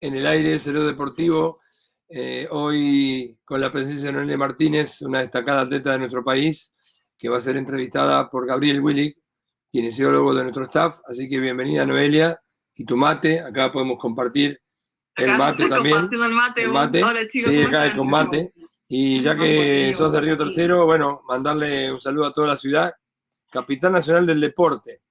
en el aire, Cero Deportivo. Hoy con la presencia de Noelia Martínez, una destacada atleta de nuestro país, que va a ser entrevistada por Gabriel Willig, kinesiólogo de nuestro staff. Así que bienvenida, Noelia, y tu mate. Acá podemos compartir el Acá mate también. compartiendo el mate. El mate, Hola chicos, sí, ¿cómo acá están? con mate. Y ya Mate que sos de porteño. Río Tercero, bueno, mandarle un saludo a toda la ciudad. Capitán Nacional del Deporte.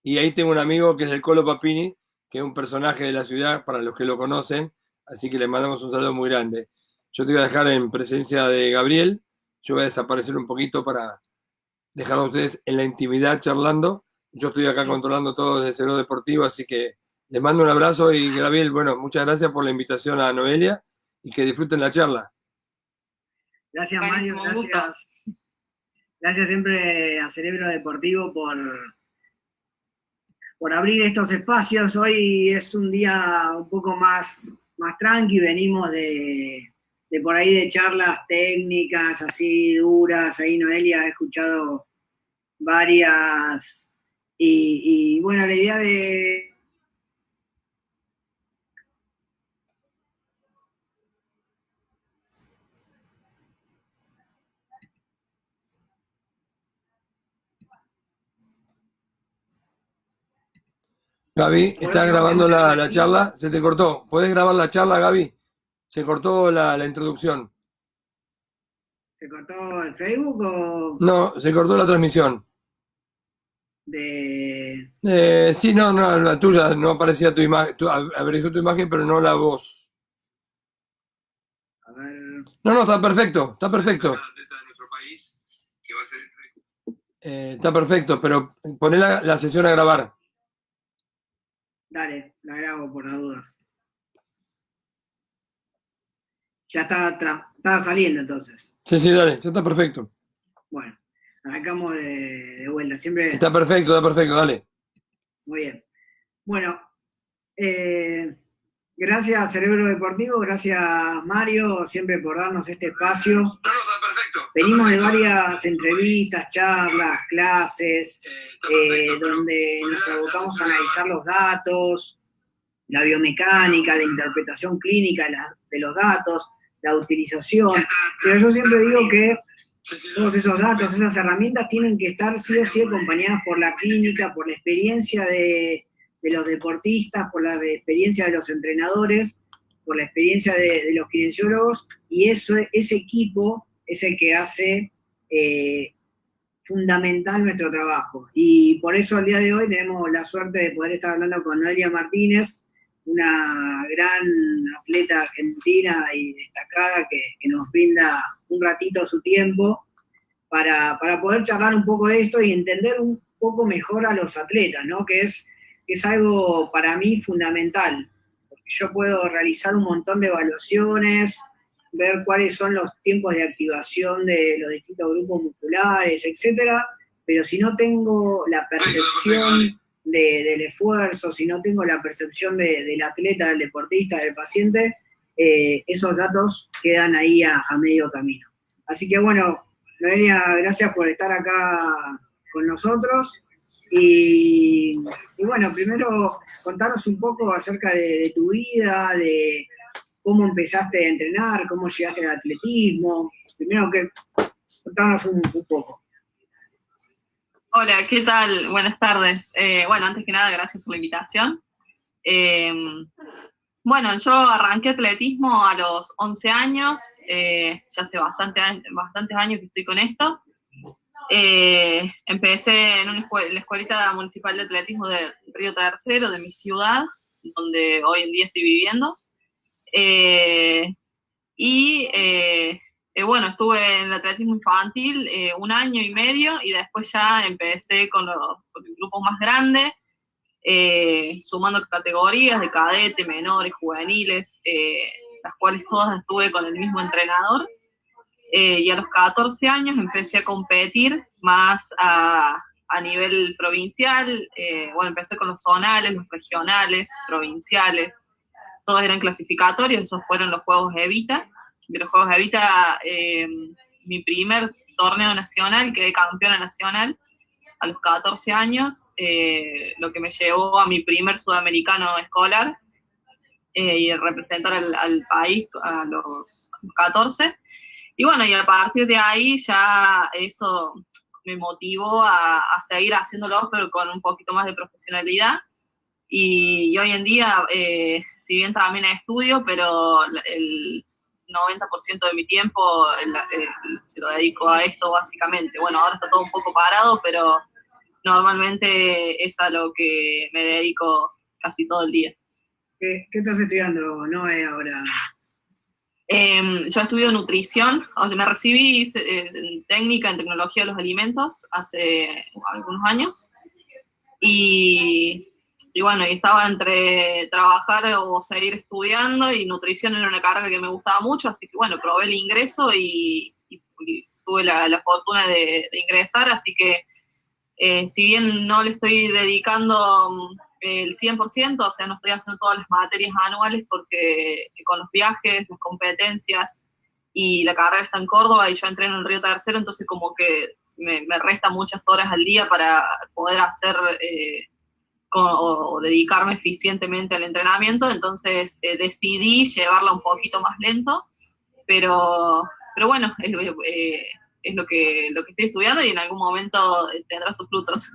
Y ahí tengo un amigo que es el Colo Papini, que es un personaje de la ciudad para los que lo conocen, así que le mandamos un saludo muy grande. Yo te voy a dejar en presencia de Gabriel, yo voy a desaparecer un poquito para dejar a ustedes en la intimidad charlando. Yo estoy acá controlando todo desde Cero Deportivo, así que les mando un abrazo y Gabriel, bueno, muchas gracias por la invitación a Noelia y que disfruten la charla. Gracias Mario, Buenísimo, un gusto. gracias siempre a Cerebro Deportivo por abrir estos espacios. Hoy es un día un poco más tranqui, venimos de por ahí de charlas técnicas así duras, ahí Noelia ha escuchado varias, y bueno, la idea de... Gaby, Por ¿estás otro lado, grabando la charla? Se te cortó. ¿Puedes grabar la charla, Gaby? Se cortó la introducción. ¿se cortó el Facebook o No, se cortó la transmisión. de... Sí, no, no, la tuya no aparecía tu imagen, apareció tu imagen, pero no la voz. A ver, No, no, está perfecto, está perfecto. Está perfecto, pero poné la sesión a grabar. dale, la grabo por las dudas. Ya está saliendo entonces. Sí, sí, dale, ya está perfecto. Bueno, arrancamos de vuelta. Siempre Está perfecto, dale. muy bien. Bueno, eh, gracias Cerebro Deportivo, gracias Mario, siempre por darnos este espacio. No, no, está perfecto. Venimos de varias entrevistas, charlas, clases, donde nos abocamos a analizar los datos, la biomecánica, la interpretación clínica de los datos, la utilización. Pero yo siempre digo que todos esos datos, esas herramientas tienen que estar sí o sí acompañadas por la clínica, por la experiencia de los deportistas, por la experiencia de los entrenadores, por la experiencia de los kinesiólogos, y ese equipo es el que hace fundamental nuestro trabajo. Y por eso al día de hoy tenemos la suerte de poder estar hablando con Noelia Martínez, una gran atleta argentina y destacada que nos brinda un ratito su tiempo para poder charlar un poco de esto y entender un poco mejor a los atletas, ¿no? Que es algo para mí fundamental, porque yo puedo realizar un montón de evaluaciones, ver cuáles son los tiempos de activación de los distintos grupos musculares, etcétera, pero si no tengo la percepción del esfuerzo, si no tengo la percepción del atleta, del deportista, del paciente, esos datos quedan ahí a medio camino. Así que bueno, Noelia, gracias por estar acá con nosotros. Y bueno, primero contanos un poco acerca de tu vida, de cómo empezaste a entrenar, cómo llegaste al atletismo. Primero que contanos un poco. Hola, ¿qué tal? Buenas tardes. Bueno, antes que nada, gracias por la invitación. Bueno, yo arranqué atletismo a los 11 años, ya hace bastantes años que estoy con esto. Empecé en la escuelita municipal de atletismo de Río Tercero, de mi ciudad, donde hoy en día estoy viviendo. Bueno, estuve en el atletismo infantil 1 año y medio y después ya empecé con el grupo más grande, sumando categorías de cadete, menores, juveniles, las cuales todas estuve con el mismo entrenador. Y a los 14 años empecé a competir más a nivel provincial. Bueno, empecé con los zonales, los regionales, provinciales, todos eran clasificatorios, esos fueron los Juegos Evita. De los Juegos Evita, mi primer torneo nacional, quedé campeona nacional a los 14 años, lo que me llevó a mi primer sudamericano escolar. y representar al país a los 14. Y bueno, y a partir de ahí ya eso me motivó a seguir haciéndolo, pero con un poquito más de profesionalidad. Y hoy en día, si bien también estudio, pero el 90% de mi tiempo se lo dedico a esto básicamente. Bueno, ahora está todo un poco parado, pero normalmente es a lo que me dedico casi todo el día. ¿Qué estás estudiando, Noé, ahora? Yo estudio nutrición, donde me recibí en técnica en tecnología de los alimentos hace algunos años. Y bueno, y estaba entre trabajar o seguir estudiando, y nutrición era una carrera que me gustaba mucho, así que bueno, probé el ingreso y tuve la fortuna de ingresar, así que si bien no le estoy dedicando el 100%, o sea, no estoy haciendo todas las materias anuales porque con los viajes, las competencias y la carrera está en Córdoba y yo entreno en Río Tercero, entonces como que me resta muchas horas al día para poder hacer o dedicarme eficientemente al entrenamiento, entonces decidí llevarla un poquito más lento, pero bueno, es lo que estoy estudiando y en algún momento tendrá sus frutos.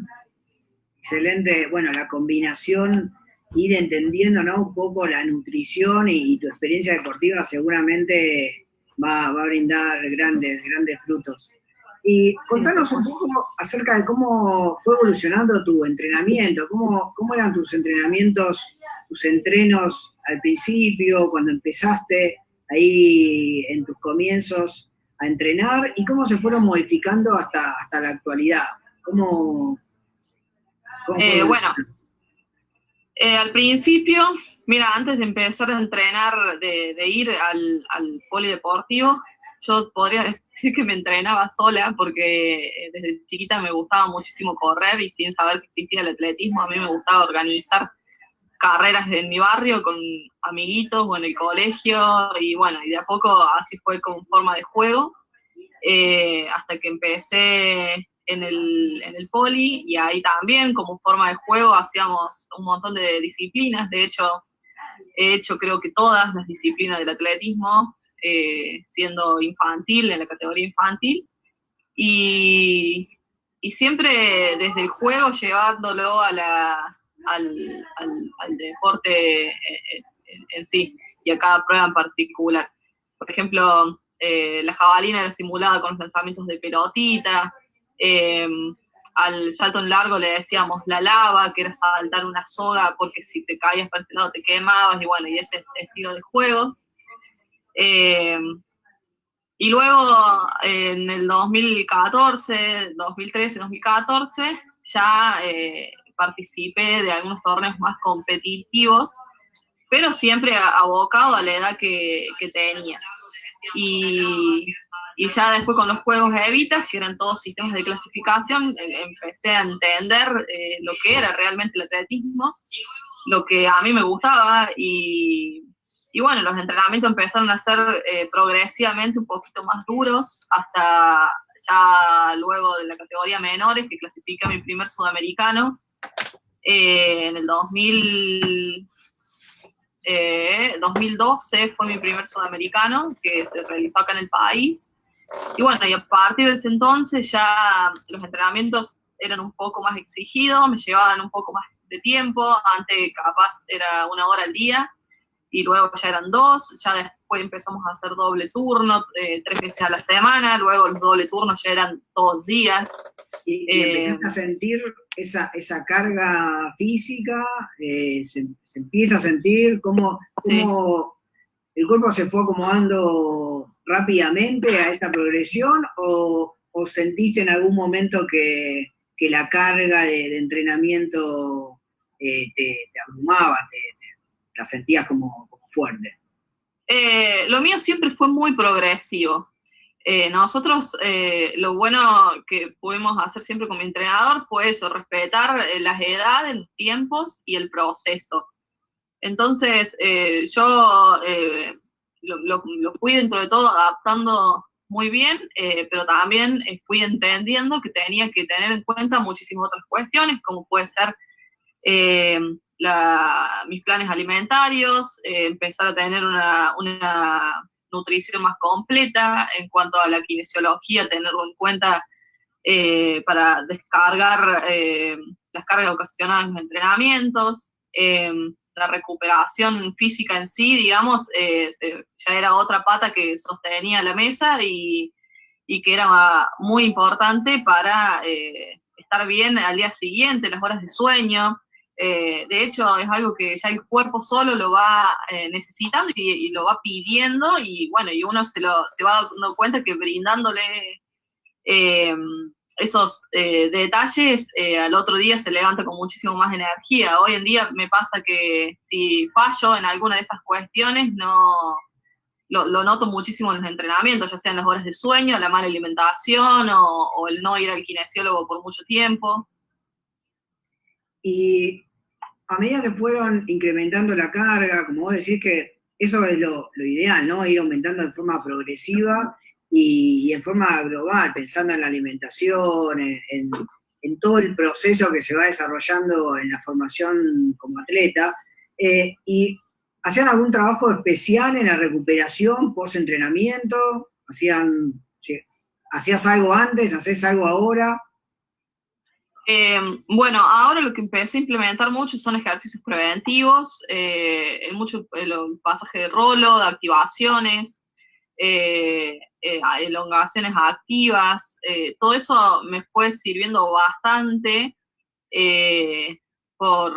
Excelente, bueno, la combinación, ir entendiendo, ¿no? Un poco la nutrición y tu experiencia deportiva seguramente va a brindar grandes frutos. Y contanos un poco acerca de cómo fue evolucionando tu entrenamiento, cómo eran tus entrenamientos, tus entrenos al principio, cuando empezaste ahí en tus comienzos a entrenar, y cómo se fueron modificando hasta la actualidad. Bueno, al principio, mira, antes de empezar a entrenar, de ir al polideportivo, yo podría decir que me entrenaba sola porque desde chiquita me gustaba muchísimo correr y sin saber que existía el atletismo, a mí me gustaba organizar carreras en mi barrio con amiguitos o en el colegio y bueno, y de a poco así fue como forma de juego, hasta que empecé en el poli, y ahí también como forma de juego hacíamos un montón de disciplinas. De hecho, he hecho creo que todas las disciplinas del atletismo, siendo infantil, en la categoría infantil, y, y siempre desde el juego llevándolo al deporte en sí, y a cada prueba en particular. Por ejemplo, la jabalina era simulada con los lanzamientos de pelotita, eh, al salto en largo le decíamos la lava, que era saltar una soga porque si te caías para este lado te quemabas, y bueno, y ese estilo de juegos. Eh, y luego en el 2014, 2013, 2014, ya participé de algunos torneos más competitivos, pero siempre abocado a la edad que tenía. Y, y ya después con los juegos Evitas, que eran todos sistemas de clasificación, empecé a entender lo que era realmente el atletismo, lo que a mí me gustaba, y bueno, los entrenamientos empezaron a ser progresivamente un poquito más duros, hasta ya luego de la categoría menores, que clasifica mi primer sudamericano en el 2012 fue mi primer sudamericano, que se realizó acá en el país. Y bueno, y a partir de ese entonces ya los entrenamientos eran un poco más exigidos, me llevaban un poco más de tiempo. Antes capaz era 1 hora al día, y luego ya eran 2, ya después empezamos a hacer doble turno, 3 veces a la semana, luego los doble turnos ya eran todos los días. Y empezaste a sentir esa carga física, se empieza a sentir cómo el cuerpo se fue acomodando rápidamente a esa progresión, o sentiste en algún momento que la carga de entrenamiento te abrumaba, la sentías como fuerte? Lo mío siempre fue muy progresivo. Nosotros, lo bueno que pudimos hacer siempre con mi entrenador fue eso, respetar las edades, los tiempos y el proceso. Entonces, yo lo fui dentro de todo adaptando muy bien, pero también fui entendiendo que tenía que tener en cuenta muchísimas otras cuestiones, como puede ser mis planes alimentarios, empezar a tener una nutrición más completa en cuanto a la kinesiología, tenerlo en cuenta para descargar las cargas ocasionadas en los entrenamientos. La recuperación física en sí, digamos, ya era otra pata que sostenía la mesa y que era muy importante para estar bien al día siguiente, las horas de sueño. De hecho, es algo que ya el cuerpo solo lo va necesitando y lo va pidiendo, y bueno, y uno se va dando cuenta que brindándole esos detalles, al otro día se levanta con muchísimo más energía. Hoy en día me pasa que si fallo en alguna de esas cuestiones, no lo noto muchísimo en los entrenamientos, ya sean las horas de sueño, la mala alimentación o el no ir al kinesiólogo por mucho tiempo. Y a medida que fueron incrementando la carga, como vos decís, que eso es lo ideal, ¿no? Ir aumentando de forma progresiva y en forma global, pensando en la alimentación, en todo el proceso que se va desarrollando en la formación como atleta. ¿Y hacían algún trabajo especial en la recuperación, post-entrenamiento? ¿Hacías algo antes? ¿Hacés algo ahora? Bueno, ahora lo que empecé a implementar mucho son ejercicios preventivos, el pasaje de rolo, de activaciones, elongaciones activas, todo eso me fue sirviendo bastante por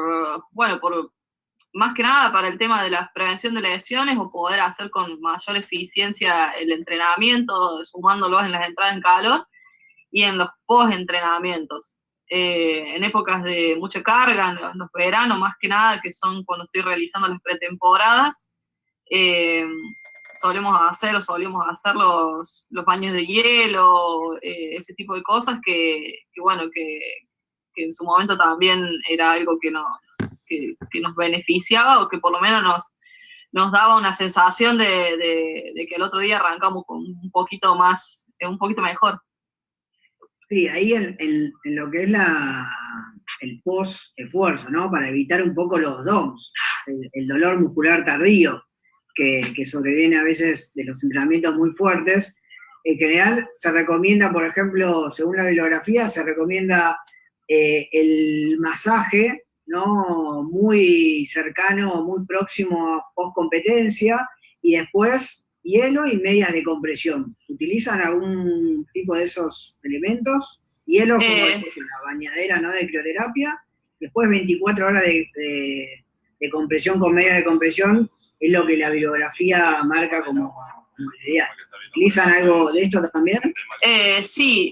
más que nada para el tema de la prevención de lesiones o poder hacer con mayor eficiencia el entrenamiento, sumándolos en las entradas en calor y en los post-entrenamientos. En épocas de mucha carga, en los veranos más que nada, que son cuando estoy realizando las pretemporadas, solíamos hacer los baños de hielo, ese tipo de cosas que en su momento también era algo que nos beneficiaba, o que por lo menos nos daba una sensación de que el otro día arrancamos con un poquito mejor. Sí, ahí en lo que es el post-esfuerzo, ¿no? Para evitar un poco los DOMS, el dolor muscular tardío, que sobreviene a veces de los entrenamientos muy fuertes. En general se recomienda, por ejemplo, según la bibliografía, se recomienda el masaje, ¿no? Muy cercano, muy próximo post competencia, y después hielo y medias de compresión. ¿Utilizan algún tipo de esos elementos? Hielo como la bañadera, ¿no? De crioterapia. Después 24 horas de compresión con medias de compresión es lo que la bibliografía marca como ideal. ¿Utilizan algo de esto también? Sí,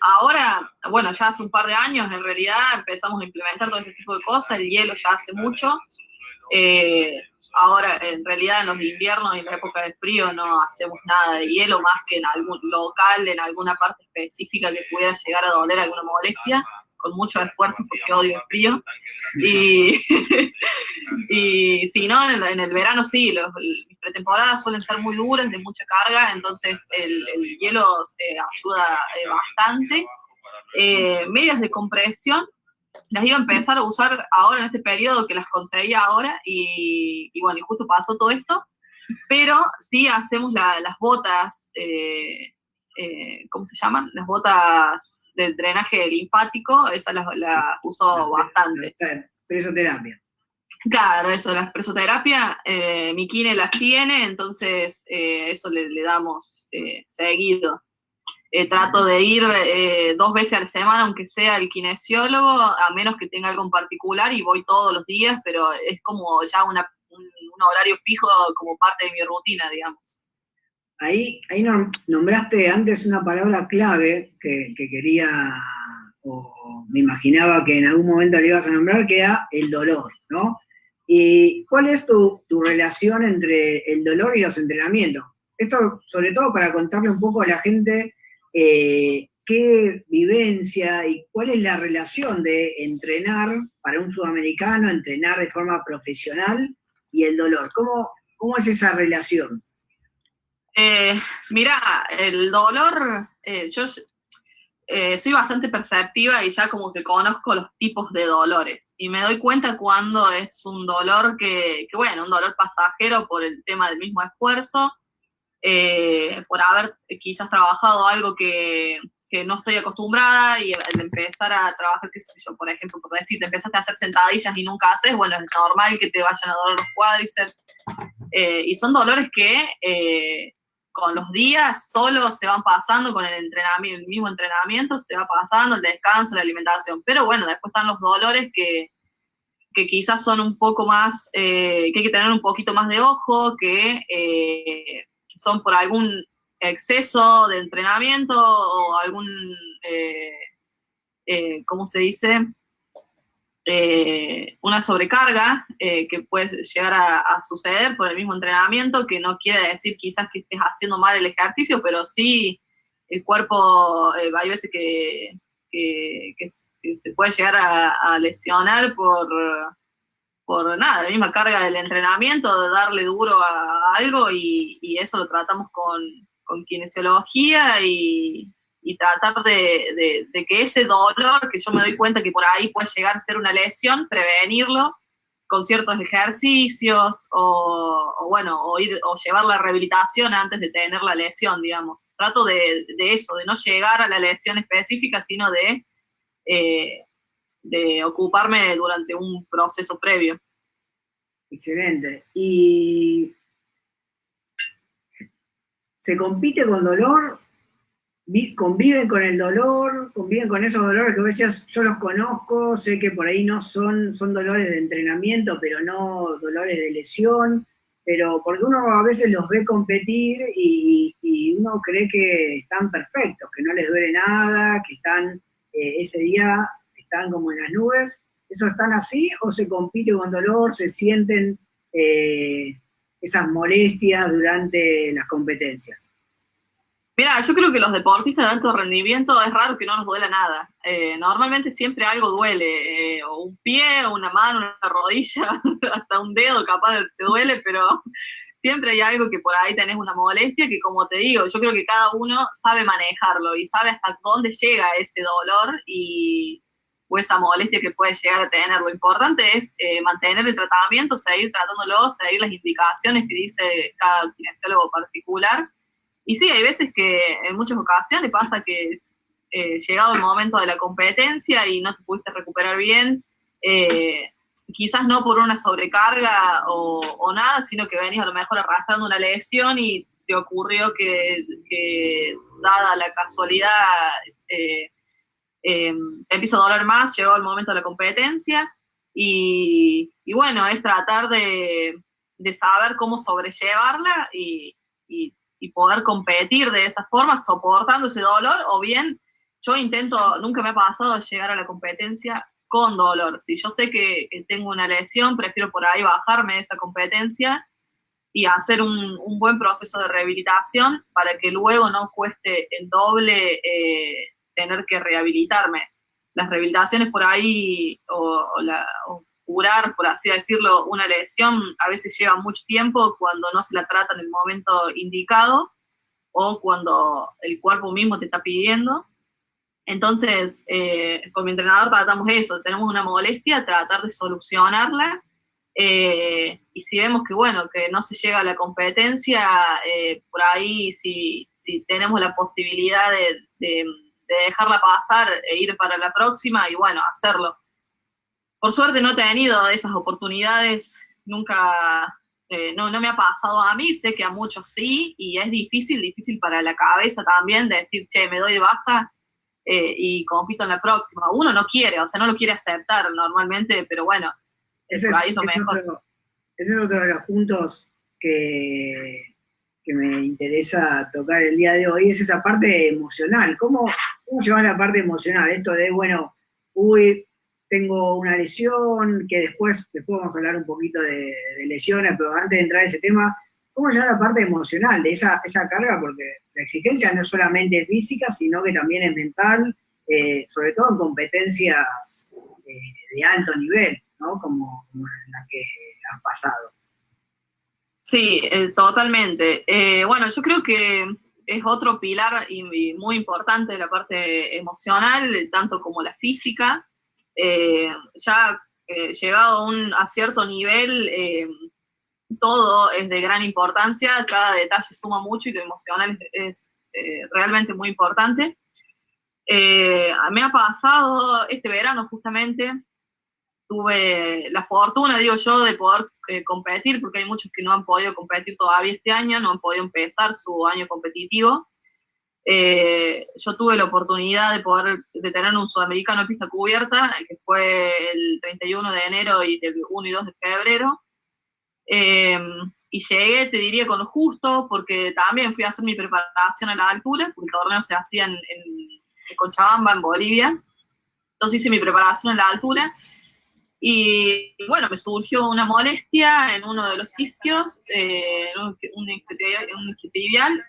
ahora, bueno, ya hace un par de años en realidad empezamos a implementar todo ese tipo de cosas, el hielo ya hace mucho. Ahora, en realidad, en los inviernos y en la época de frío no hacemos nada de hielo, más que en algún local, en alguna parte específica que pudiera llegar a doler alguna molestia, con mucho esfuerzo porque odio el frío. Y si no, en el verano sí, mis pretemporadas suelen ser muy duras, de mucha carga, entonces el hielo ayuda bastante. Medias de compresión las iba a empezar a usar ahora en este periodo, que las conseguí ahora, y bueno, y justo pasó todo esto, pero sí hacemos las botas, ¿cómo se llaman? Las botas de drenaje linfático, esas las uso bastante. Presoterapia. Claro, eso, la presoterapia, mi kine las tiene, entonces eso le damos seguido. Trato de ir 2 veces a la semana, aunque sea el kinesiólogo, a menos que tenga algo en particular, y voy todos los días, pero es como ya un horario fijo como parte de mi rutina, digamos. Ahí nombraste antes una palabra clave que quería, o me imaginaba que en algún momento le ibas a nombrar, que era el dolor, ¿no? ¿Y cuál es tu relación entre el dolor y los entrenamientos? Esto sobre todo para contarle un poco a la gente qué vivencia y cuál es la relación de entrenar para un sudamericano, entrenar de forma profesional y el dolor. ¿Cómo es esa relación? Mira, el dolor, soy bastante perceptiva y ya como que conozco los tipos de dolores. Y me doy cuenta cuando es un dolor bueno, un dolor pasajero por el tema del mismo esfuerzo, por haber quizás trabajado algo que no estoy acostumbrada y al empezar a trabajar, qué sé yo, por ejemplo, por decir, te empezaste a hacer sentadillas y nunca haces, bueno, es normal que te vayan a doler los cuádriceps. Y son dolores que con los días solo se van pasando, con el entrenamiento, el mismo entrenamiento se va pasando, el descanso, la alimentación. Pero bueno, después están los dolores que quizás son un poco más, que hay que tener un poquito más de ojo, que son por algún exceso de entrenamiento o algún, ¿cómo se dice? Una sobrecarga que puede llegar a suceder por el mismo entrenamiento, que no quiere decir quizás que estés haciendo mal el ejercicio, pero sí el cuerpo, hay veces que se puede llegar a lesionar por nada, la misma carga del entrenamiento, de darle duro a algo, y eso lo tratamos con kinesiología y tratar de que ese dolor, que yo me doy cuenta que por ahí puede llegar a ser una lesión, prevenirlo con ciertos ejercicios o llevar la rehabilitación antes de tener la lesión, digamos. Trato de eso, de no llegar a la lesión específica, sino de ocuparme durante un proceso previo. Excelente. ¿Y se compite con dolor? ¿Conviven con el dolor? ¿Conviven con esos dolores que vos decías? Yo los conozco, sé que por ahí no son dolores de entrenamiento, pero no dolores de lesión, pero porque uno a veces los ve competir y uno cree que están perfectos, que no les duele nada, que están ese día están como en las nubes. ¿Eso están así o se compite con dolor, se sienten esas molestias durante las competencias? Mira, yo creo que los deportistas de alto rendimiento es raro que no nos duela nada. Normalmente siempre algo duele, o un pie, o una mano, una rodilla, hasta un dedo capaz te duele, pero siempre hay algo que por ahí tenés una molestia que, como te digo, yo creo que cada uno sabe manejarlo y sabe hasta dónde llega ese dolor o esa molestia que puede llegar a tener. Lo importante es mantener el tratamiento, seguir tratándolo, seguir las indicaciones que dice cada kinesiólogo particular. Y sí, hay veces que en muchas ocasiones pasa que llegado el momento de la competencia y no te pudiste recuperar bien, quizás no por una sobrecarga o nada, sino que venís a lo mejor arrastrando una lesión y te ocurrió que dada la casualidad, te empieza a doler más, llegó el momento de la competencia y bueno, es tratar de saber cómo sobrellevarla y poder competir de esa forma, soportando ese dolor, o bien yo intento, nunca me ha pasado llegar a la competencia con dolor. Si yo sé que tengo una lesión, prefiero por ahí bajarme de esa competencia y hacer un buen proceso de rehabilitación para que luego no cueste el doble tener que rehabilitarme. Las rehabilitaciones por ahí, o curar, por así decirlo, una lesión a veces lleva mucho tiempo cuando no se la trata en el momento indicado o cuando el cuerpo mismo te está pidiendo. Entonces, con mi entrenador tratamos eso, tenemos una molestia, tratar de solucionarla, y si vemos que, bueno, que no se llega a la competencia, por ahí si tenemos la posibilidad de dejarla pasar e ir para la próxima, y bueno, hacerlo. Por suerte no he tenido esas oportunidades, nunca, no me ha pasado a mí, sé que a muchos sí, y es difícil para la cabeza también de decir, che, me doy de baja y compito en la próxima. Uno no quiere, o sea, no lo quiere aceptar normalmente, pero bueno, por ahí es lo mejor. Ese es otro de los puntos que me interesa tocar el día de hoy, es esa parte emocional. ¿Cómo llevar la parte emocional? Esto de, bueno, tengo una lesión, que después vamos a hablar un poquito de lesiones, pero antes de entrar a ese tema, ¿cómo llevar la parte emocional de esa carga? Porque la exigencia no es solamente física, sino que también es mental, sobre todo en competencias de alto nivel, ¿no? Como la que han pasado. Sí, totalmente. Bueno, yo creo que es otro pilar y muy importante de la parte emocional, tanto como la física. Ya llegado a cierto nivel, todo es de gran importancia, cada detalle suma mucho y lo emocional es realmente muy importante. Me ha pasado este verano justamente, tuve la fortuna, digo yo, de poder competir, porque hay muchos que no han podido competir todavía este año, no han podido empezar su año competitivo. Yo tuve la oportunidad de tener un sudamericano en pista cubierta, que fue el 31 de enero y el 1 y 2 de febrero. Y llegué, te diría, con lo justo, porque también fui a hacer mi preparación a la altura, porque el torneo se hacía en Cochabamba, en Bolivia. Entonces hice mi preparación a la altura. Y bueno, me surgió una molestia en uno de los isquios, un isquiotibial.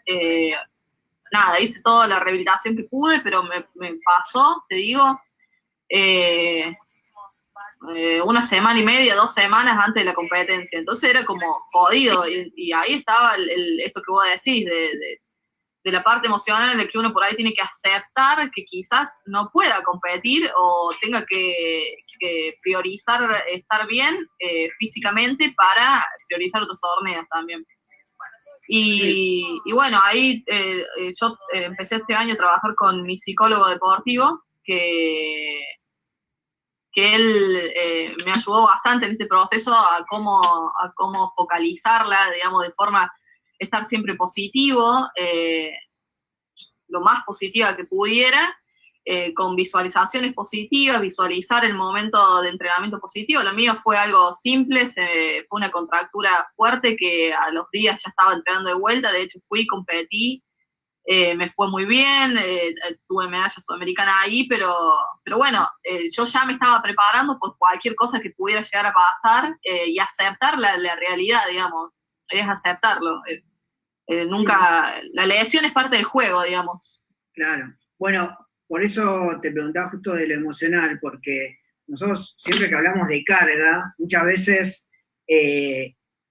Nada, hice toda la rehabilitación que pude, pero me pasó, te digo, una semana y media, 2 semanas antes de la competencia. Entonces era como jodido. Y ahí estaba esto que vos decís, de la parte emocional en la que uno por ahí tiene que aceptar que quizás no pueda competir o tenga que priorizar estar bien físicamente para priorizar otros torneos también. Y bueno, ahí yo empecé este año a trabajar con mi psicólogo deportivo, que él me ayudó bastante en este proceso a cómo focalizarla, digamos, de forma estar siempre positivo, lo más positiva que pudiera, con visualizaciones positivas, visualizar el momento de entrenamiento positivo. Lo mío fue algo simple, fue una contractura fuerte que a los días ya estaba entrenando de vuelta, de hecho fui, competí, me fue muy bien, tuve medalla sudamericana ahí, pero bueno, yo ya me estaba preparando por cualquier cosa que pudiera llegar a pasar y aceptar la realidad, digamos, es aceptarlo. Nunca, la lesión es parte del juego, digamos. Claro. Bueno, por eso te preguntaba justo de lo emocional, porque nosotros siempre que hablamos de carga, muchas veces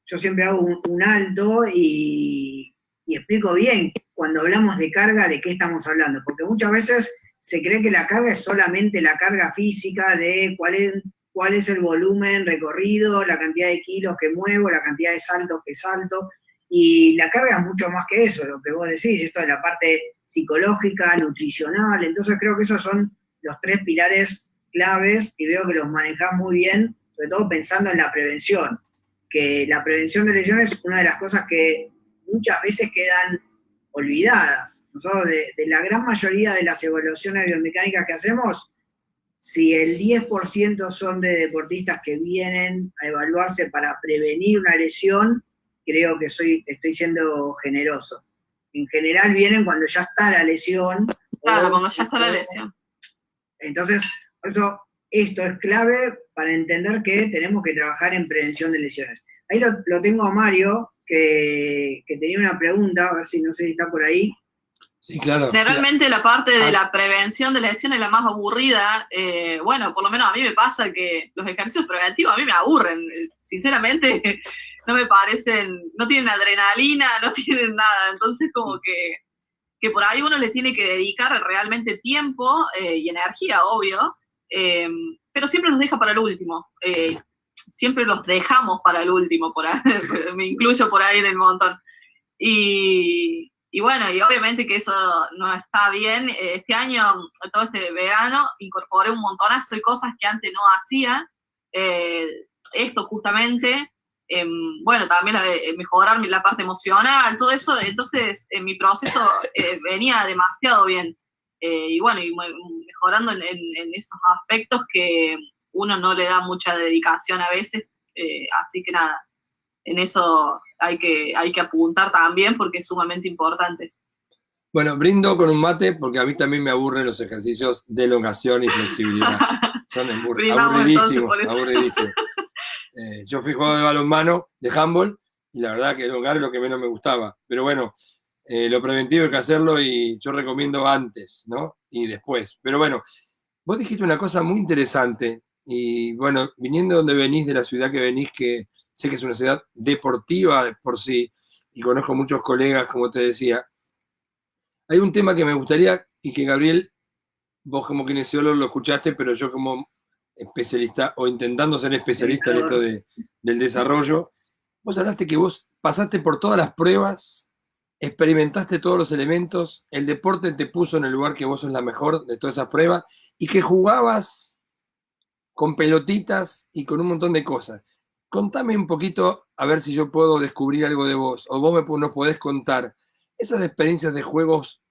yo siempre hago un alto y explico bien cuando hablamos de carga de qué estamos hablando, porque muchas veces se cree que la carga es solamente la carga física de cuál es el volumen recorrido, la cantidad de kilos que muevo, la cantidad de saltos que salto. Y la carga es mucho más que eso, lo que vos decís, esto de la parte psicológica, nutricional. Entonces creo que esos son los 3 pilares claves y veo que los manejás muy bien, sobre todo pensando en la prevención. Que la prevención de lesiones es una de las cosas que muchas veces quedan olvidadas. Nosotros, de la gran mayoría de las evaluaciones biomecánicas que hacemos, si el 10% son de deportistas que vienen a evaluarse para prevenir una lesión, creo que estoy siendo generoso. En general vienen cuando ya está la lesión. Claro, cuando ya está la lesión. Entonces, esto es clave para entender que tenemos que trabajar en prevención de lesiones. Ahí lo tengo a Mario, que tenía una pregunta, a ver si no sé si está por ahí. Sí, claro. Realmente la parte de la prevención de lesiones es la más aburrida. Bueno, por lo menos a mí me pasa que los ejercicios preventivos a mí me aburren. Sinceramente, no me parecen, no tienen adrenalina, no tienen nada. Entonces, como que por ahí uno le tiene que dedicar realmente tiempo y energía, obvio, pero siempre los deja para el último. Siempre los dejamos para el último, por ahí, me incluyo por ahí del montón. Y bueno, y obviamente que eso no está bien. Este año, todo este verano, incorporé un montonazo de cosas que antes no hacía. Esto justamente, bueno, también mejorar la parte emocional, todo eso. Entonces, mi proceso venía demasiado bien. Y bueno, y mejorando en esos aspectos que uno no le da mucha dedicación a veces. Así que nada, en eso hay que apuntar también porque es sumamente importante. Bueno, brindo con un mate porque a mí también me aburren los ejercicios de elongación y flexibilidad. Son aburridísimos, aburridísimos. Yo fui jugador de balonmano, de handball, y la verdad que elongar es lo que menos me gustaba. Pero bueno, lo preventivo hay que hacerlo y yo recomiendo antes, ¿no? Y después. Pero bueno, vos dijiste una cosa muy interesante y bueno, viniendo de donde venís, de la ciudad que venís, que sé que es una ciudad deportiva de por sí, y conozco muchos colegas, como te decía, Hay un tema que me gustaría y que Gabriel, vos como kinesiólogo lo escuchaste, pero yo como especialista o intentando ser especialista en esto del desarrollo, vos hablaste que vos pasaste por todas las pruebas, experimentaste todos los elementos, el deporte te puso en el lugar que vos sos la mejor de todas esas pruebas y que jugabas con pelotitas y con un montón de cosas. Contame un poquito, a ver si yo puedo descubrir algo de vos, o vos nos podés contar esas experiencias de juegos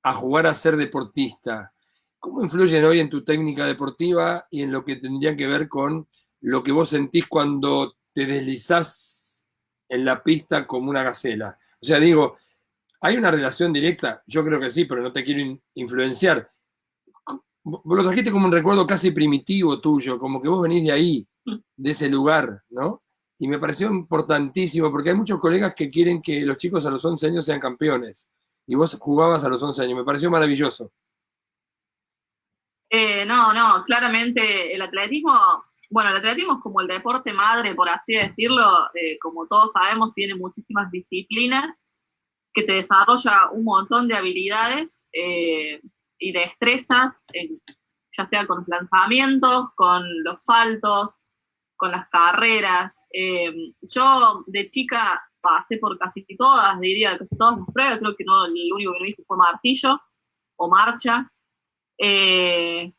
a jugar a ser deportista. ¿Cómo influyen hoy en tu técnica deportiva y en lo que tendría que ver con lo que vos sentís cuando te deslizás en la pista como una gacela? O sea, digo, ¿hay una relación directa? Yo creo que sí, pero no te quiero influenciar. Vos lo trajiste como un recuerdo casi primitivo tuyo, como que vos venís de ahí, de ese lugar, ¿no? Y me pareció importantísimo, porque hay muchos colegas que quieren que los chicos a los 11 años sean campeones. Y vos jugabas a los 11 años, me pareció maravilloso. No, claramente el atletismo, bueno, el atletismo es como el deporte madre, por así decirlo, como todos sabemos, tiene muchísimas disciplinas que te desarrolla un montón de habilidades y destrezas, ya sea con los lanzamientos, con los saltos, con las carreras. Yo de chica pasé por casi todas, diría casi todas las pruebas, creo que no, el único que no hice fue martillo o marcha. Eh,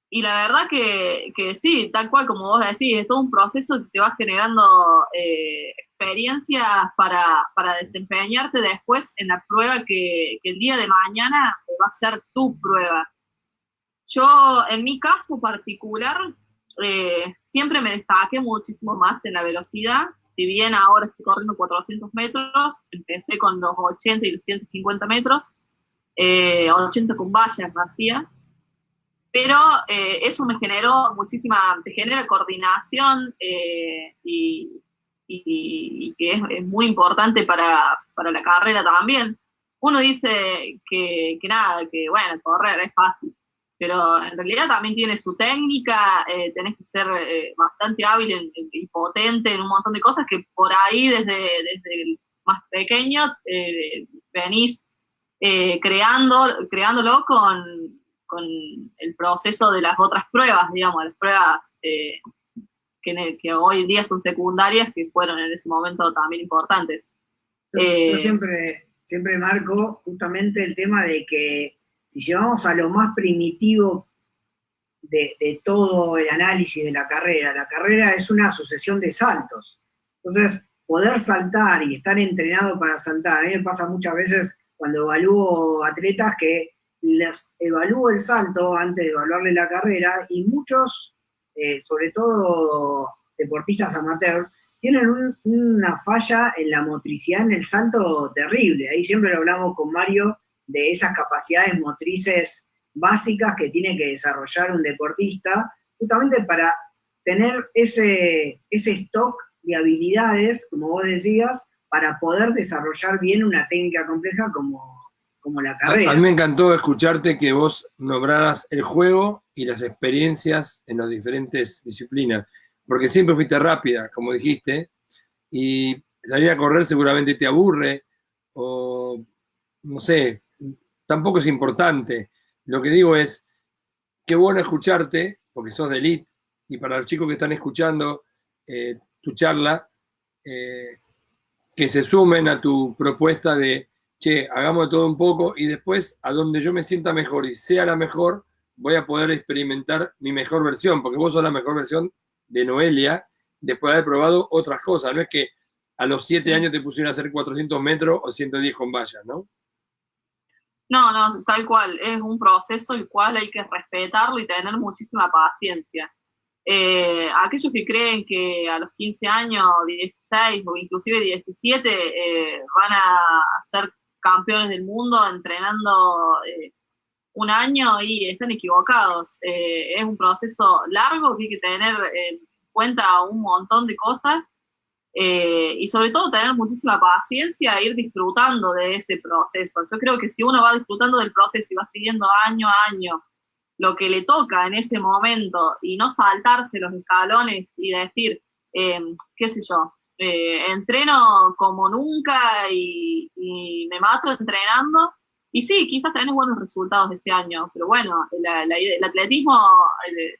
y la verdad que sí, tal cual como vos decís, es todo un proceso que te va generando experiencias para desempeñarte después en la prueba que el día de mañana va a ser tu prueba. Yo, en mi caso particular, siempre me destaqué muchísimo más en la velocidad. Si bien ahora estoy corriendo 400 metros, empecé con los 80 y los 150 metros, 80 con vallas vacías, pero eso me generó te genera coordinación y que es muy importante para la carrera también. Uno dice que nada, que bueno, correr es fácil, pero en realidad también tiene su técnica, tenés que ser bastante hábil y potente en un montón de cosas que por ahí desde el más pequeño venís creándolo con el proceso de las otras pruebas, digamos, las pruebas que hoy en día son secundarias, que fueron en ese momento también importantes. Yo siempre marco justamente el tema de que si llevamos a lo más primitivo de todo el análisis de la carrera es una sucesión de saltos. Entonces, poder saltar y estar entrenado para saltar, a mí me pasa muchas veces cuando evalúo atletas que les evalúo el salto antes de evaluarle la carrera y muchos, sobre todo deportistas amateur, tienen una falla en la motricidad en el salto terrible. Ahí siempre lo hablamos con Mario de esas capacidades motrices básicas que tiene que desarrollar un deportista, justamente para tener ese stock de habilidades, como vos decías, para poder desarrollar bien una técnica compleja como la carrera. A mí me encantó escucharte que vos nombraras el juego y las experiencias en las diferentes disciplinas, porque siempre fuiste rápida, como dijiste, y salir a correr seguramente te aburre, o no sé, tampoco es importante. Lo que digo es, qué bueno escucharte, porque sos de elite, y para los chicos que están escuchando tu charla, que se sumen a tu propuesta de, che, hagamos de todo un poco, y después, a donde yo me sienta mejor y sea la mejor, voy a poder experimentar mi mejor versión, porque vos sos la mejor versión de Noelia, después de haber probado otras cosas. No es que a los 7 años te pusieron a hacer 400 metros o 110 con vallas, ¿no? No, tal cual, es un proceso el cual hay que respetarlo y tener muchísima paciencia. Aquellos que creen que a los 15 años, 16 o inclusive 17 van a ser campeones del mundo entrenando un año y están equivocados. Es un proceso largo que hay que tener en cuenta un montón de cosas y sobre todo tener muchísima paciencia e ir disfrutando de ese proceso. Yo creo que si uno va disfrutando del proceso y va siguiendo año a año lo que le toca en ese momento y no saltarse los escalones y decir, qué sé yo, entreno como nunca y me mato entrenando, Y sí, quizás tenés buenos resultados ese año, pero bueno, el atletismo, el-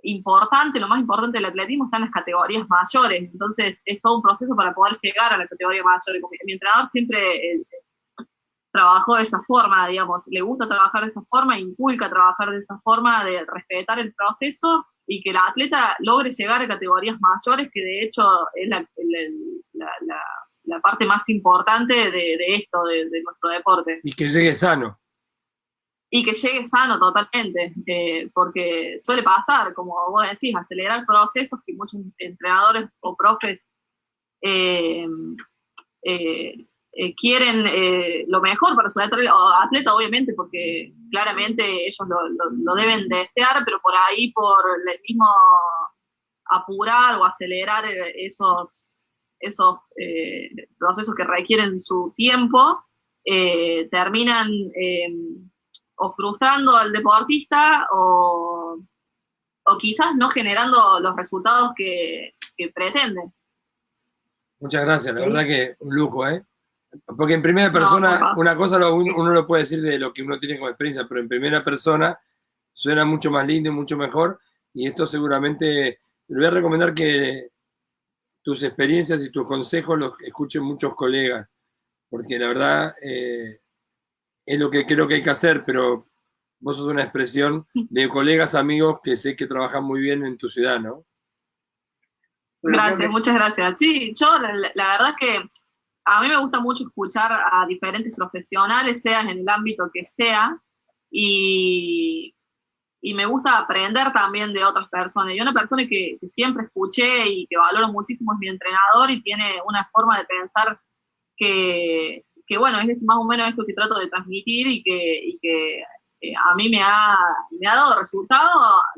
importante, lo más importante del atletismo está en las categorías mayores, entonces es todo un proceso para poder llegar a la categoría mayor. Como que mi entrenador siempre trabajó de esa forma, digamos, le gusta trabajar de esa forma, inculca trabajar de esa forma, de respetar el proceso y que el atleta logre llegar a categorías mayores, que de hecho es la parte más importante de esto, de nuestro deporte. Y que llegue sano. Y que llegue sano totalmente, porque suele pasar, como vos decís, acelerar procesos que muchos entrenadores o profes eh, eh, quieren lo mejor para su atleta, obviamente, porque claramente ellos lo deben desear, pero por ahí, por el mismo apurar o acelerar esos procesos que requieren su tiempo, terminan o frustrando al deportista o quizás no generando los resultados que pretenden. Muchas gracias, la verdad que un lujo, ¿eh? Porque en primera No, persona, papá. una cosa uno lo puede decir de lo que uno tiene como experiencia, pero en primera persona suena mucho más lindo y mucho mejor. Y esto seguramente, le voy a recomendar que tus experiencias y tus consejos los escuchen muchos colegas, porque la verdad es lo que creo que hay que hacer, pero vos sos una expresión de colegas, amigos que sé que trabajan muy bien en tu ciudad, ¿no? Bueno, creo Gracias, que muchas gracias. Sí, yo la verdad es que a mí me gusta mucho escuchar a diferentes profesionales, sea en el ámbito que sea, y, y me gusta aprender también de otras personas. Y una persona que siempre escuché y que valoro muchísimo es mi entrenador y tiene una forma de pensar que bueno, es más o menos esto que trato de transmitir y que a mí me ha dado resultado,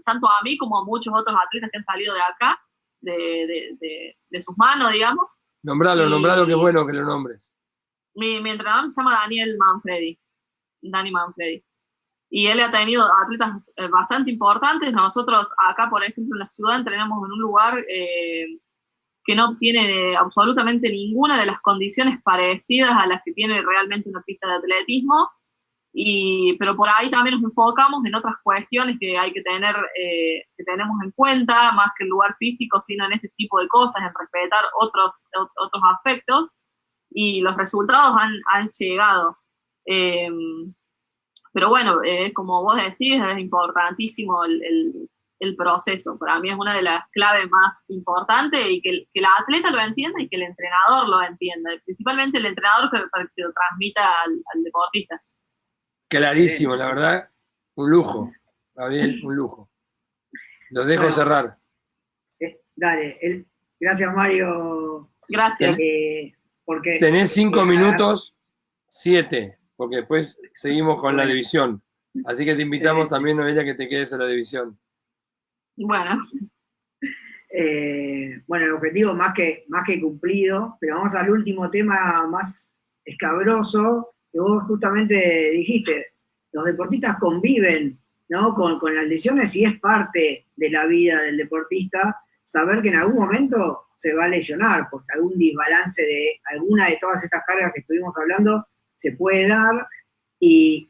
tanto a mí como a muchos otros atletas que han salido de acá, de sus manos, digamos. Nombralo, que es Y bueno que lo nombres. mi entrenador se llama Daniel Manfredi, Dani Manfredi. Y él ha tenido atletas bastante importantes. Nosotros acá, por ejemplo, en la ciudad entrenamos en un lugar que no tiene absolutamente ninguna de las condiciones parecidas a las que tiene realmente una pista de atletismo. Pero por ahí también nos enfocamos en otras cuestiones que hay que tener, que tenemos en cuenta, más que el lugar físico, sino en este tipo de cosas, en respetar otros aspectos, y los resultados han llegado. Eh, pero bueno, como vos decís, es importantísimo el proceso. Para mí es una de las claves más importantes y que el atleta lo entienda y que el entrenador lo entienda. Principalmente el entrenador para que lo transmita al deportista. Clarísimo, la verdad, un lujo, Gabriel, un lujo. Los dejo bueno, cerrar. dale, gracias Mario, Gracias. porque Tenés 5 minutos, 7, porque después seguimos con la bueno, división. Así que te invitamos excelente. también, Noelia, que te quedes en la división. Bueno, Bueno, el objetivo más que cumplido, pero vamos al último tema más escabroso, que vos justamente dijiste, los deportistas conviven, ¿no? con las lesiones y es parte de la vida del deportista saber que en algún momento se va a lesionar, porque algún desbalance de alguna de todas estas cargas que estuvimos hablando se puede dar. Y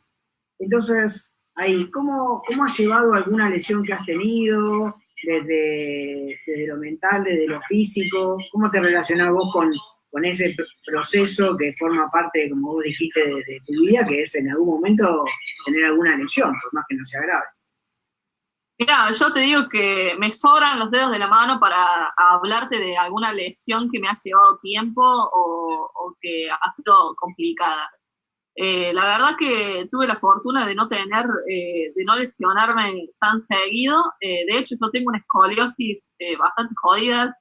entonces, ahí, ¿cómo has llevado alguna lesión que has tenido desde lo mental, desde lo físico? ¿Cómo te relacionás vos con ese proceso que forma parte, como vos dijiste, de tu vida, que es en algún momento tener alguna lesión, por más que no sea grave? mira, yo te digo que me sobran los dedos de la mano para hablarte de alguna lesión que me ha llevado tiempo o que ha sido complicada. La verdad que tuve la fortuna de no tener, de no lesionarme tan seguido. De hecho, yo tengo una escoliosis bastante jodida.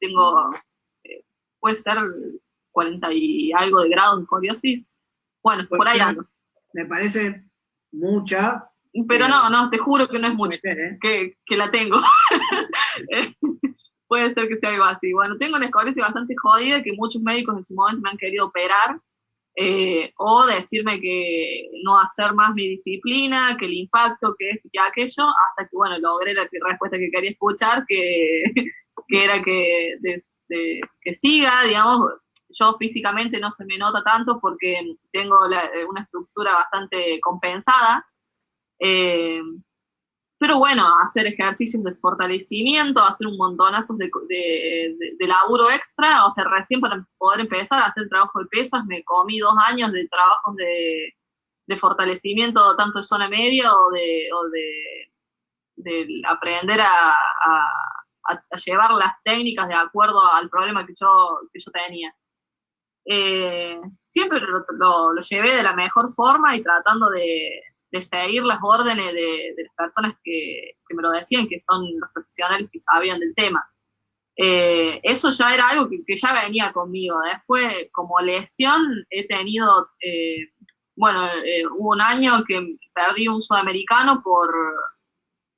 Puede ser 40 y algo de grados de escoliosis. Bueno, por ahí Porque ando. me parece mucha, Pero pero no, te juro que no es mucho, puede ser, ¿eh? que la tengo. Eh, Puede ser que sea algo así. Bueno, tengo una escoliosis bastante jodida que muchos médicos en su momento me han querido operar, o decirme que no hacer más mi disciplina, que el impacto, que esto, que aquello, hasta que, bueno, logré la respuesta que quería escuchar, que era que siga, digamos, yo físicamente no se me nota tanto porque tengo una estructura bastante compensada. Eh, pero bueno, hacer ejercicios de fortalecimiento, hacer un montonazo de laburo extra, o sea, recién para poder empezar a hacer trabajo de pesas, me comí 2 años de trabajos de fortalecimiento, tanto de zona media de aprender a llevar las técnicas de acuerdo al problema que yo tenía. Siempre lo llevé de la mejor forma y tratando de seguir las órdenes de las personas que me lo decían, que son los profesionales que sabían del tema. Eso ya era algo que ya venía conmigo. Después, como lesión, he tenido, hubo un año que perdí un sudamericano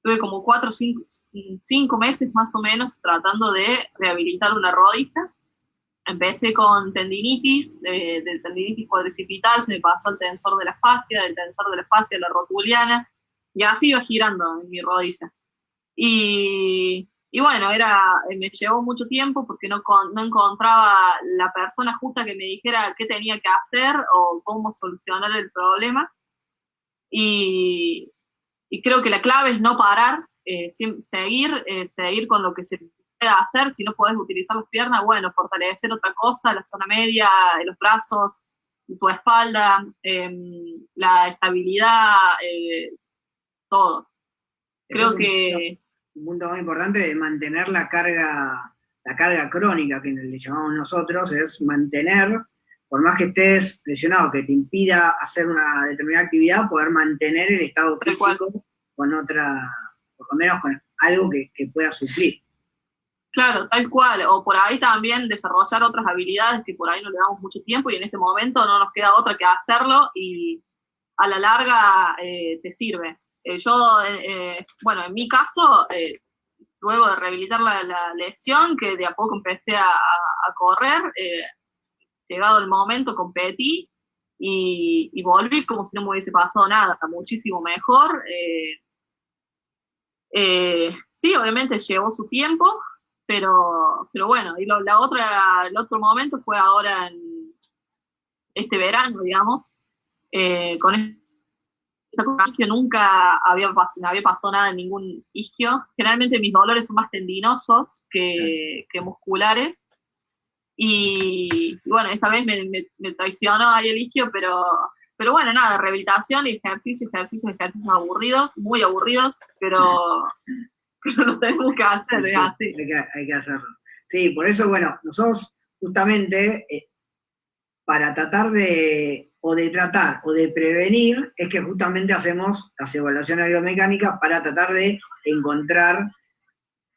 tuve como 4 o 5 meses más o menos tratando de rehabilitar una rodilla. Empecé con tendinitis, de tendinitis cuadricipital, se me pasó el tensor de la fascia, del tensor de la fascia a la rotuliana, y así iba girando en mi rodilla. Y bueno, me llevó mucho tiempo porque no encontraba la persona justa que me dijera qué tenía que hacer o cómo solucionar el problema. Y creo que la clave es no parar, seguir con lo que se pueda hacer. Si no podés utilizar las piernas, bueno, fortalecer otra cosa, la zona media, los brazos, tu espalda, la estabilidad, todo. Creo que... Un punto muy importante de mantener la carga crónica, que le llamamos nosotros, es mantener, por más que estés lesionado, que te impida hacer una determinada actividad, poder mantener el estado físico con otra, por lo menos con algo que pueda suplir. Claro, tal cual, o por ahí también desarrollar otras habilidades que por ahí no le damos mucho tiempo y en este momento no nos queda otra que hacerlo y a la larga te sirve. En mi caso, luego de rehabilitar la lesión, que de a poco empecé a correr, llegado el momento competí y volví como si no me hubiese pasado nada, muchísimo mejor. Sí, obviamente llevó su tiempo, pero bueno, y el otro momento fue ahora en este verano, digamos, con isquio nunca me había pasado nada en ningún isquio. Generalmente mis dolores son más tendinosos que musculares. Y bueno, esta vez me traicionó ahí el isquio, pero bueno, nada, rehabilitación y ejercicios aburridos, muy aburridos, pero lo tenemos que hacer, es así. Hay que hacerlo. Sí, por eso, bueno, nosotros justamente para tratar de tratar o de prevenir, es que justamente hacemos las evaluaciones biomecánicas para tratar de encontrar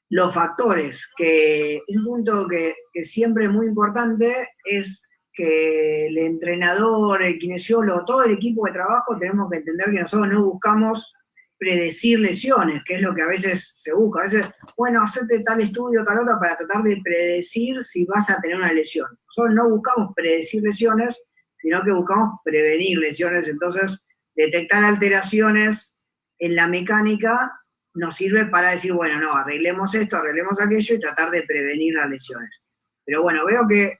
los factores. Que un punto que siempre es muy importante es que el entrenador, el kinesiólogo, todo el equipo de trabajo tenemos que entender que nosotros no buscamos predecir lesiones, que es lo que a veces se busca. A veces, bueno, hacete tal estudio, tal otra, para tratar de predecir si vas a tener una lesión. Nosotros no buscamos predecir lesiones, sino que buscamos prevenir lesiones. Entonces, detectar alteraciones en la mecánica nos sirve para decir, bueno, no, arreglemos esto, arreglemos aquello y tratar de prevenir las lesiones. Pero bueno, veo que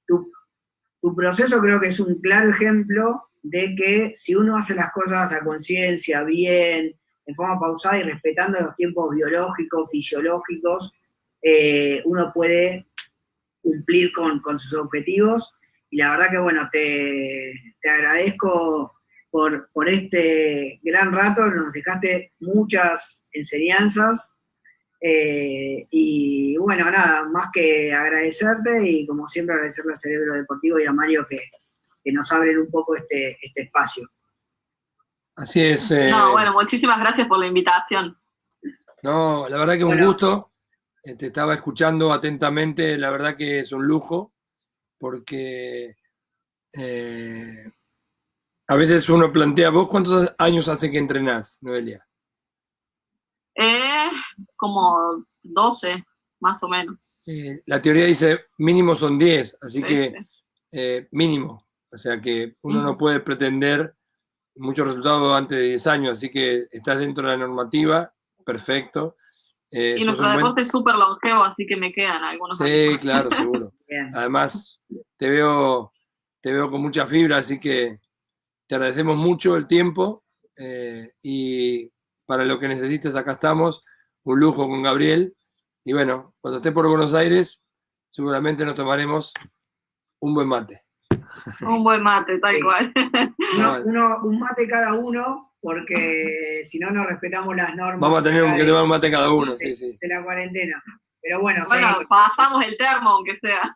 tu proceso creo que es un claro ejemplo de que si uno hace las cosas a conciencia, bien, de forma pausada y respetando los tiempos biológicos, fisiológicos, uno puede cumplir con sus objetivos. Y la verdad que, bueno, te agradezco por este gran rato, nos dejaste muchas enseñanzas. Y bueno, nada, más que agradecerte y como siempre agradecerle a Cerebro Deportivo y a Mario que nos abren un poco este espacio. Así es. No, bueno, muchísimas gracias por la invitación. No, la verdad que un gusto. Te estaba escuchando atentamente, la verdad que es un lujo, porque a veces uno plantea, ¿vos cuántos años hace que entrenás, Noelia? Como 12, más o menos. La teoría dice mínimo son 10, así que mínimo. O sea que uno no puede pretender muchos resultados antes de 10 años, así que estás dentro de la normativa, perfecto. Y sos nuestro un buen- deporte es súper longevo, así que me quedan algunos Sí, años más. claro, seguro. Bien. Además, te veo con mucha fibra, así que te agradecemos mucho el tiempo y para lo que necesites acá estamos. Un lujo con Gabriel. Y bueno, cuando esté por Buenos Aires, seguramente nos tomaremos un buen mate. Un buen mate, tal Sí. cual. Un mate cada uno, porque si no, no respetamos las normas. Vamos a tener acá que tomar un mate cada uno, sí, sí. de la cuarentena. Pero bueno, Bueno, sí, pasamos el termo, aunque sea.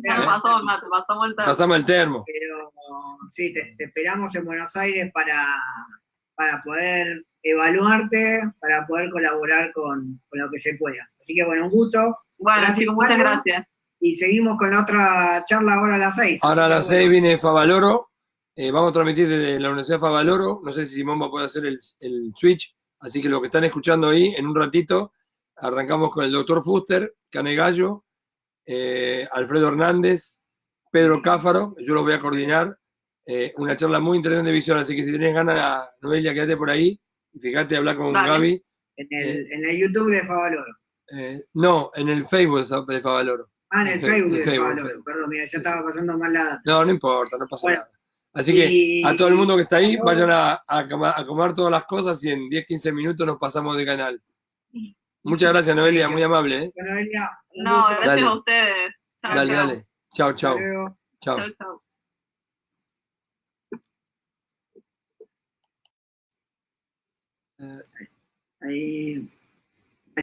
Ya no ¿Eh? pasamos el mate, pasamos el termo. Pasamos el termo. pero sí, te esperamos en Buenos Aires para poder evaluarte, para poder colaborar con lo que se pueda. Así que bueno, un gusto. Bueno, Gracias, chicos, muchas Mario. gracias. Y seguimos con la otra charla ahora a las 6. Ahora a las 6 bueno. viene Favaloro. Vamos a transmitir desde la Universidad Favaloro. No sé si Simón va a poder hacer el switch. Así que lo que están escuchando ahí, en un ratito, arrancamos con el doctor Fuster, Canegallo, Alfredo Hernández, Pedro Cáfaro. Yo los voy a coordinar. Una charla muy interesante de visión. Así que si tenés ganas, Noelia, quédate por ahí. Y fíjate, hablar con Dale. Gaby. En el YouTube de Favaloro. No, en el Facebook de Favaloro. En el Facebook de Favaloro. Facebook. Perdón, mira, ya Sí, estaba pasando mal la... No importa, no pasa Bueno, nada. Así que y- a todo el mundo que está ahí, vayan a comer todas las cosas y en 10-15 minutos nos pasamos de canal. Muchas gracias, Noelia, muy amable. ¿eh? Bueno, Elia, un No, gusto. gracias Dale. a ustedes. Chao, Dale, chao. dale. Chao, Hasta chao. luego. Chao. Chao, chao. Ahí